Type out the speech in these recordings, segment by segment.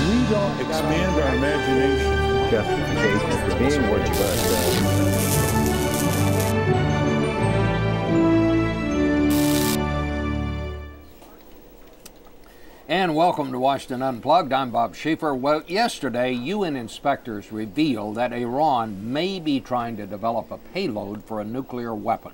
we don't expand our imagination. Justification for being what you are. And welcome to Washington Unplugged. I'm Bob Schieffer. Well, yesterday, UN inspectors revealed that Iran may be trying to develop a payload for a nuclear weapon.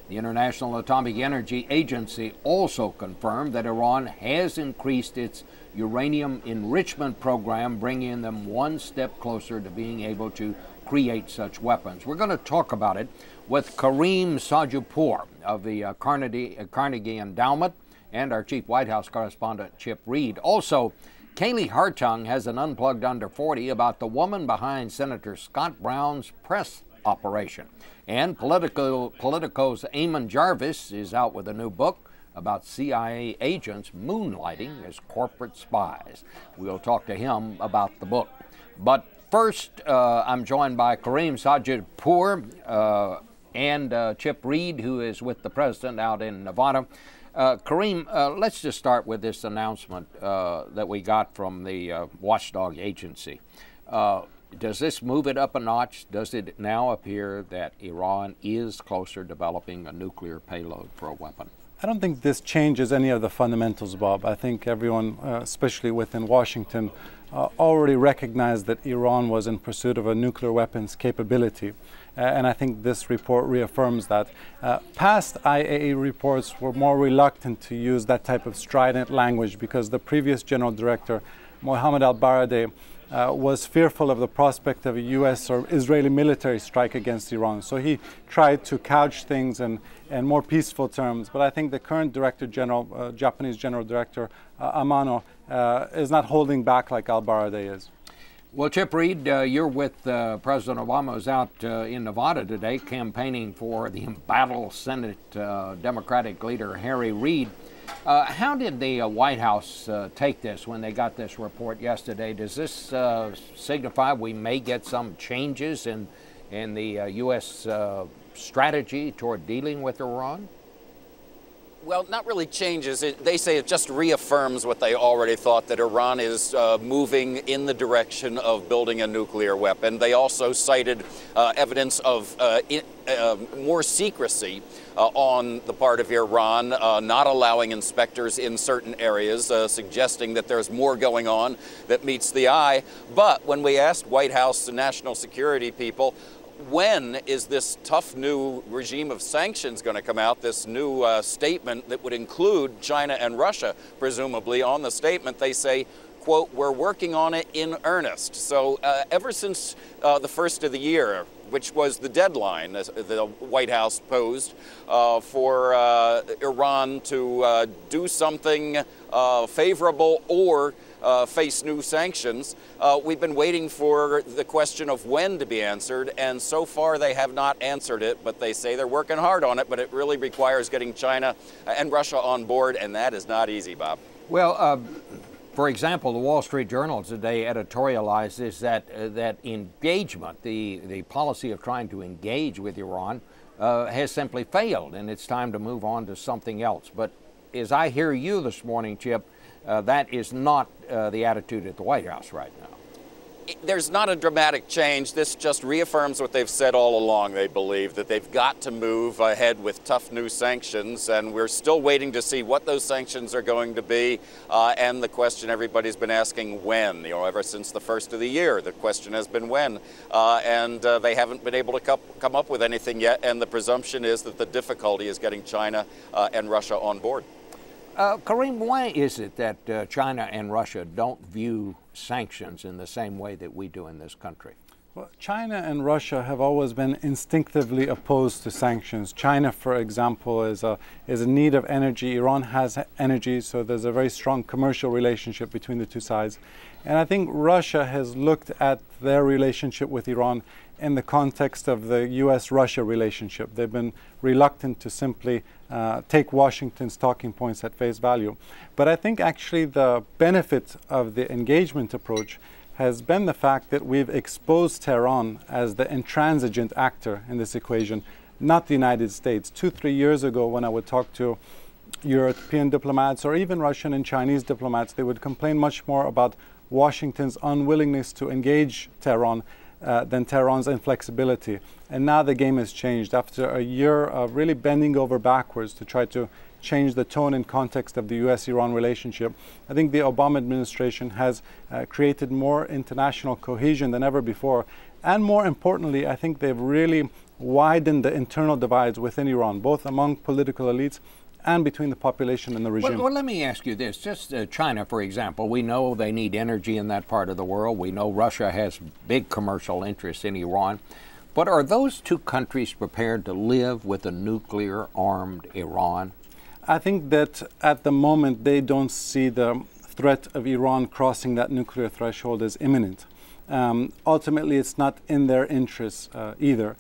The International Atomic Energy Agency also confirmed that Iran has increased its uranium enrichment program, bringing them one step closer to being able to create such weapons. We're going to talk about it with Karim Sandjadpour of the Carnegie Endowment, and our chief White House correspondent, Reid. Also, Kaylee Hartung has an Unplugged Under 40 about the woman behind Senator Scott Brown's press operation. And Politico's Eamon Javers is out with a new book about CIA agents moonlighting as corporate spies. We'll talk to him about the book. But first, I'm joined by Karim Sandjadpour and Reid, who is with the president out in Nevada. Karim, let's just start with this announcement that we got from the watchdog agency. Does this move it up a notch? Does it now appear that Iran is closer to developing a nuclear payload for a weapon? I don't think this changes any of the fundamentals, Bob. I think everyone, especially within Washington, already recognized that Iran was in pursuit of a nuclear weapons capability. And I think this report reaffirms that. Past IAEA reports were more reluctant to use that type of strident language because the previous general director, Mohammed al-Baradei, was fearful of the prospect of a U.S. or Israeli military strike against Iran. So he tried to couch things in more peaceful terms. But I think the current Director General, Japanese General Director Amano, is not holding back like al-Baradei is. Well, Reid, you're with President Obama, who's out in Nevada today campaigning for the embattled Senate Democratic leader Harry Reid. How did the White House take this when they got this report yesterday? Does this signify we may get some changes in the U.S. strategy toward dealing with Iran? Well, not really changes. They say it just reaffirms what they already thought, that Iran is moving in the direction of building a nuclear weapon. They also cited evidence of more secrecy on the part of Iran, not allowing inspectors in certain areas, suggesting that there's more going on that meets the eye. But when we asked White House and national security people, when is this tough new regime of sanctions going to come out, this new statement that would include China and Russia, presumably? On the statement, they say, quote, "We're working on it in earnest." So ever since the first of the year, which was the deadline the White House posed for Iran to do something favorable or face new sanctions, we've been waiting for the question of when to be answered, and so far they have not answered it, but they say they're working hard on it, but it really requires getting China and Russia on board, and that is not easy, Bob. Well, for example, the Wall Street Journal today editorializes that engagement, the policy of trying to engage with Iran, has simply failed, and it's time to move on to something else. But as I hear you this morning, that is not the attitude at the White House right now. There's not a dramatic change. This just reaffirms what they've said all along. They believe that they've got to move ahead with tough new sanctions, and we're still waiting to see what those sanctions are going to be, and the question everybody's been asking, when? You know, ever since the first of the year, the question has been when, and they haven't been able to come up with anything yet, and the presumption is that the difficulty is getting China and Russia on board. Karim, why is it that China and Russia don't view sanctions in the same way that we do in this country? Well, China and Russia have always been instinctively opposed to sanctions. China, for example, is in need of energy. Iran has energy, so there's a very strong commercial relationship between the two sides. And I think Russia has looked at their relationship with Iran in the context of the U.S.-Russia relationship. They've been reluctant to simply take Washington's talking points at face value. But I think actually the benefit of the engagement approach has been the fact that we've exposed Tehran as the intransigent actor in this equation, not the United States. 2-3 years ago, when I would talk to European diplomats or even Russian and Chinese diplomats, they would complain much more about Washington's unwillingness to engage Tehran than Tehran's inflexibility. And now the game has changed. After a year of really bending over backwards to try to change the tone and context of the U.S.-Iran relationship, I think the Obama administration has created more international cohesion than ever before. And more importantly, I think they've really widened the internal divides within Iran, both among political elites and between the population and the regime. Well, let me ask you this. Just China, for example, we know they need energy in that part of the world. We know Russia has big commercial interests in Iran. But are those two countries prepared to live with a nuclear-armed Iran? I think that at the moment they don't see the threat of Iran crossing that nuclear threshold as imminent. Ultimately, it's not in their interests either.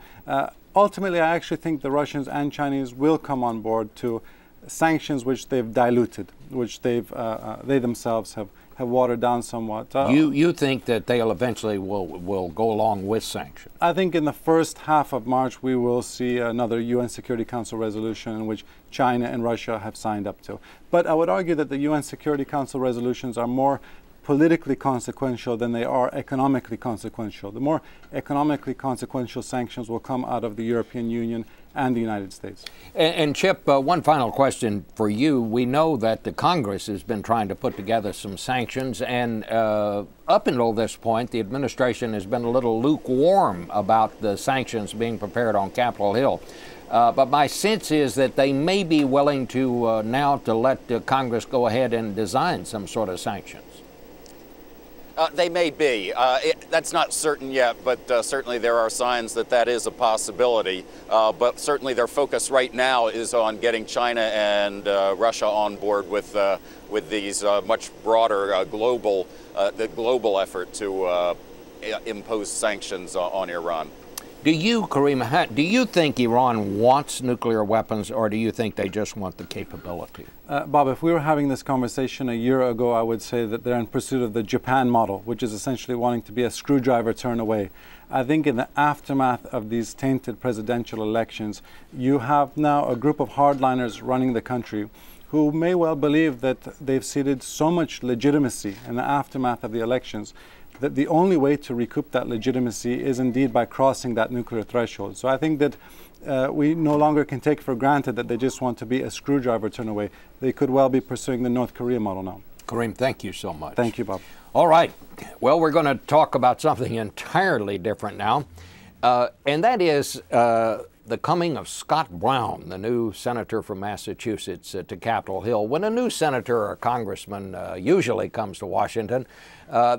Ultimately, I actually think the Russians and Chinese will come on board to sanctions which they've diluted, which they themselves have watered down somewhat. You think that they'll eventually will go along with sanctions? I think in the first half of March we will see another UN Security Council resolution in which China and Russia have signed up to. But I would argue that the UN Security Council resolutions are more politically consequential than they are economically consequential. The more economically consequential sanctions will come out of the European Union and the United States. And Chip, one final question for you. We know that the Congress has been trying to put together some sanctions, and up until this point, the administration has been a little lukewarm about the sanctions being prepared on Capitol Hill. But my sense is that they may be willing to now to let Congress go ahead and design some sort of sanctions. They may be. That's not certain yet, but certainly there are signs that that is a possibility. But certainly their focus right now is on getting China and Russia on board with these much broader global effort to impose sanctions on Iran. Do you, Karim, do you think Iran wants nuclear weapons, or do you think they just want the capability? Bob, if we were having this conversation a year ago, I would say that they're in pursuit of the Japan model, which is essentially wanting to be a screwdriver turn away. I think in the aftermath of these tainted presidential elections, you have now a group of hardliners running the country who may well believe that they've ceded so much legitimacy in the aftermath of the elections that the only way to recoup that legitimacy is indeed by crossing that nuclear threshold. So I think that we no longer can take for granted that they just want to be a screwdriver turn away. They could well be pursuing the North Korea model now. Karim, thank you so much. Thank you, Bob. All right. Well, we're going to talk about something entirely different now, and that is the coming of Scott Brown, the new senator from Massachusetts, to Capitol Hill. When a new senator or congressman usually comes to Washington,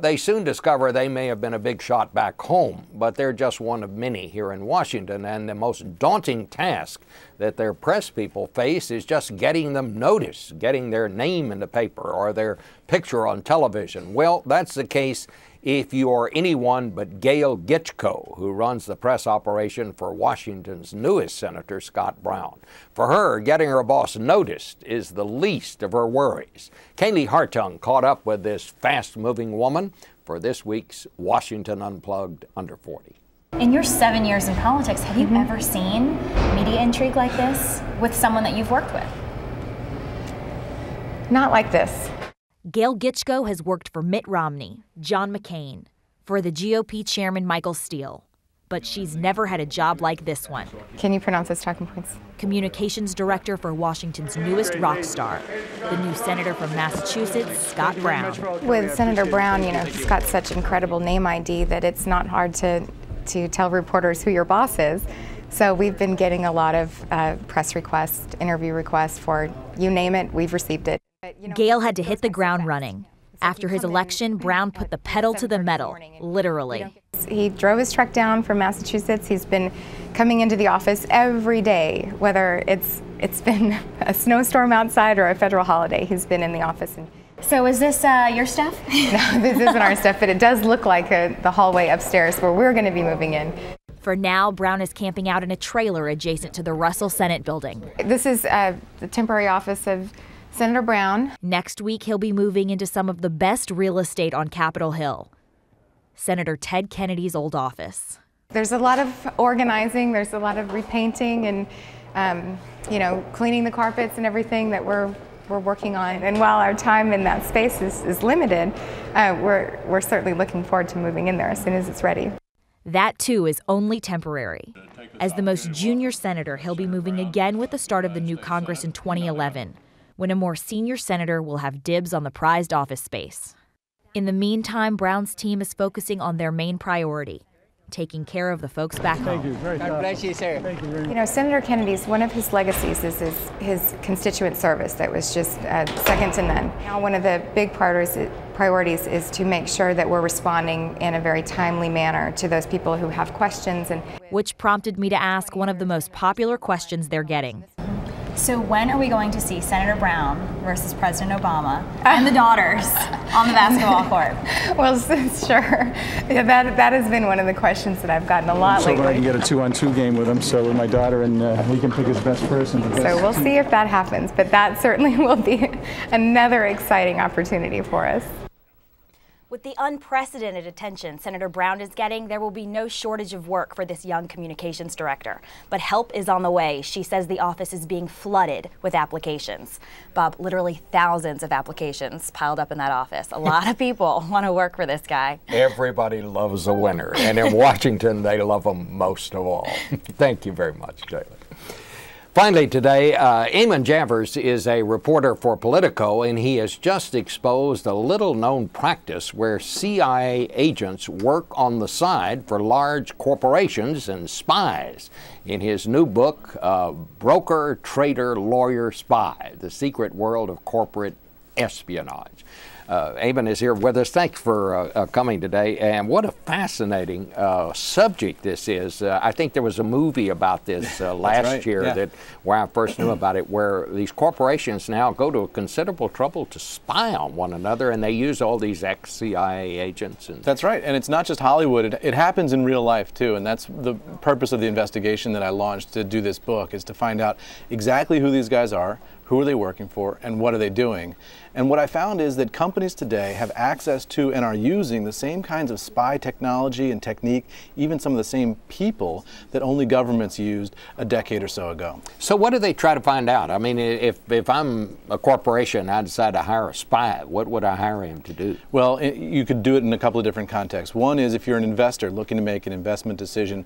they soon discover they may have been a big shot back home, but they're just one of many here in Washington, and the most daunting task that their press people face is just getting them noticed, getting their name in the paper or their picture on television. Well, that's the case if you are anyone but Gail Gitchko, who runs the press operation for Washington's newest senator, Scott Brown. For her, getting her boss noticed is the least of her worries. Kaylee Hartung caught up with this fast-moving woman for this week's Washington Unplugged Under 40. In your 7 years in politics, have you ever seen media intrigue like this with someone that you've worked with? Not like this. Gail Gitchko has worked for Mitt Romney, John McCain, for the GOP chairman Michael Steele. But she's never had a job like this one. Can you pronounce those talking points? Communications director for Washington's newest rock star, the new senator from Massachusetts, Scott Brown. With Senator Brown, you know, he's got such incredible name ID that it's not hard to tell reporters who your boss is. So we've been getting a lot of press requests, interview requests for you name it, we've received it. Gail had to hit the ground running. After his election, Brown put the pedal to the metal, literally. He drove his truck down from Massachusetts. He's been coming into the office every day, whether it's been a snowstorm outside or a federal holiday. He's been in the office. So is this your stuff? No, this isn't our stuff, but it does look like the hallway upstairs where we're going to be moving in. For now, Brown is camping out in a trailer adjacent to the Russell Senate building. This is the temporary office of Senator Brown. Next week, he'll be moving into some of the best real estate on Capitol Hill, Senator Ted Kennedy's old office. There's a lot of organizing, there's a lot of repainting and, cleaning the carpets and everything that we're we're working on. And while our time in that space is limited, we're certainly looking forward to moving in there as soon as it's ready. That, too, is only temporary. As the most junior senator, he'll be moving again with the start of the new Congress in 2011, when a more senior senator will have dibs on the prized office space. In the meantime, Brown's team is focusing on their main priority, taking care of the folks back home. Thank you. Very God bless you, sir. Thank you very much. You know, Senator Kennedy's, one of his legacies is his constituent service that was just second to none. Now, one of the big priorities is to make sure that we're responding in a very timely manner to those people who have questions. Which prompted me to ask one of the most popular questions they're getting. So when are we going to see Senator Brown versus President Obama and the daughters on the basketball court? Well, sure. Yeah, that has been one of the questions that I've gotten a lot lately. So I can get a 2-on-2 game with him, so with my daughter, and he can pick his best person. So we'll see if that happens, but that certainly will be another exciting opportunity for us. With the unprecedented attention Senator Brown is getting, there will be no shortage of work for this young communications director. But help is on the way. She says the office is being flooded with applications. Bob, literally thousands of applications piled up in that office. A lot of people want to work for this guy. Everybody loves a winner, and in Washington, they love them most of all. Thank you very much, Kaylee. Finally today, Eamon Javers is a reporter for Politico, and he has just exposed a little-known practice where CIA agents work on the side for large corporations and spies. In his new book, Broker, Trader, Lawyer, Spy, The Secret World of Corporate Espionage. Eamon is here with us. Thanks for coming today. And what a fascinating subject this is. I think there was a movie about this last year that where I first knew about it, where these corporations now go to a considerable trouble to spy on one another, and they use all these ex-CIA agents. That's right. And it's not just Hollywood. It happens in real life, too. And that's the purpose of the investigation that I launched to do this book, is to find out exactly who these guys are, who are they working for, and what are they doing. And what I found is that companies today have access to and are using the same kinds of spy technology and technique, even some of the same people that only governments used a decade or so ago. So what do they try to find out? I mean, if I'm a corporation and I decide to hire a spy, what would I hire him to do? Well, you could do it in a couple of different contexts. One is if you're an investor looking to make an investment decision.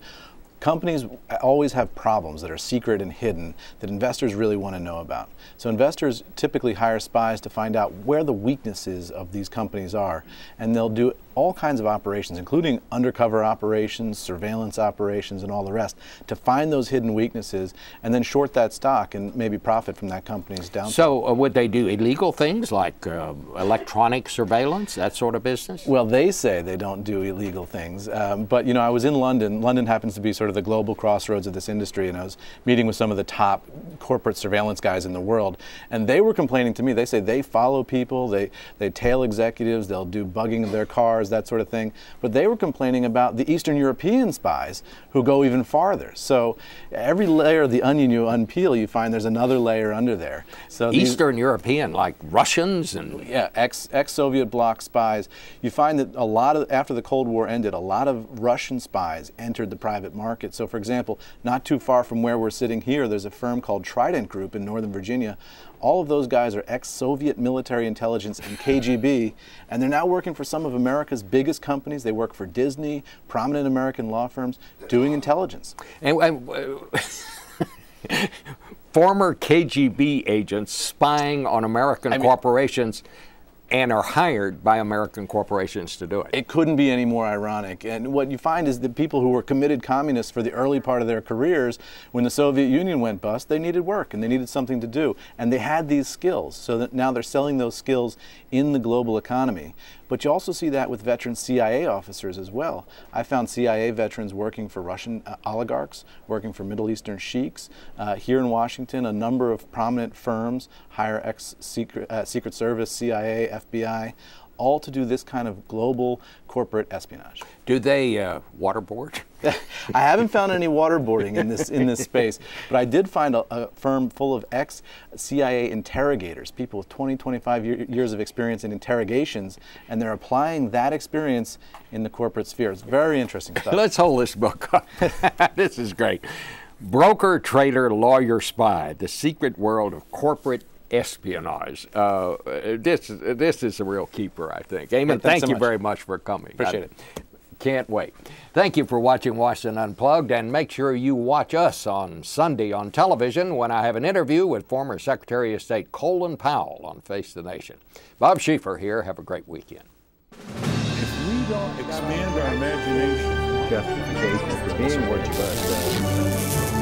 Companies always have problems that are secret and hidden that investors really want to know about. So investors typically hire spies to find out where the weaknesses of these companies are, and they'll do all kinds of operations, including undercover operations, surveillance operations, and all the rest, to find those hidden weaknesses and then short that stock and maybe profit from that company's downfall. So would they do illegal things like electronic surveillance, that sort of business? Well, they say they don't do illegal things, but you know, I was in London. London happens to be sort of the global crossroads of this industry, and I was meeting with some of the top corporate surveillance guys in the world, and they were complaining to me. They say they follow people, they tail executives, they'll do bugging of their cars, that sort of thing. But they were complaining about the Eastern European spies who go even farther. So every layer of the onion you unpeel, you find there's another layer under there. So Eastern European, like Russians and ex-Soviet bloc spies. You find that a lot of, after the Cold War ended, a lot of Russian spies entered the private market. So for example, not too far from where we're sitting here, there's a firm called Trident Group in Northern Virginia. All of those guys are ex-Soviet military intelligence and KGB, and they're now working for some of America's biggest companies. They work for Disney, prominent American law firms, doing intelligence. And former KGB agents spying on American corporations and are hired by American corporations to do it. It couldn't be any more ironic. And what you find is that people who were committed communists for the early part of their careers, when the Soviet Union went bust, they needed work and they needed something to do. And they had these skills, so that now they're selling those skills in the global economy. But you also see that with veteran CIA officers as well. I found CIA veterans working for Russian oligarchs, working for Middle Eastern sheiks. Here in Washington, a number of prominent firms hire ex-Secret Service, CIA, FBI, all to do this kind of global corporate espionage. Do they waterboard? I haven't found any waterboarding in this space, but I did find a firm full of ex-CIA interrogators, people with 20, 25 years of experience in interrogations, and they're applying that experience in the corporate sphere. It's very interesting stuff. Let's hold this book up. This is great. Broker, Trader, Lawyer, Spy, The Secret World of Corporate espionage. This is a real keeper, I think. Eamon, thank you very much for coming. Appreciate it. Can't wait. Thank you for watching Washington Unplugged, and make sure you watch us on Sunday on television when I have an interview with former Secretary of State Colin Powell on Face the Nation. Bob Schieffer here. Have a great weekend. If we don't expand our imagination, justification for being what you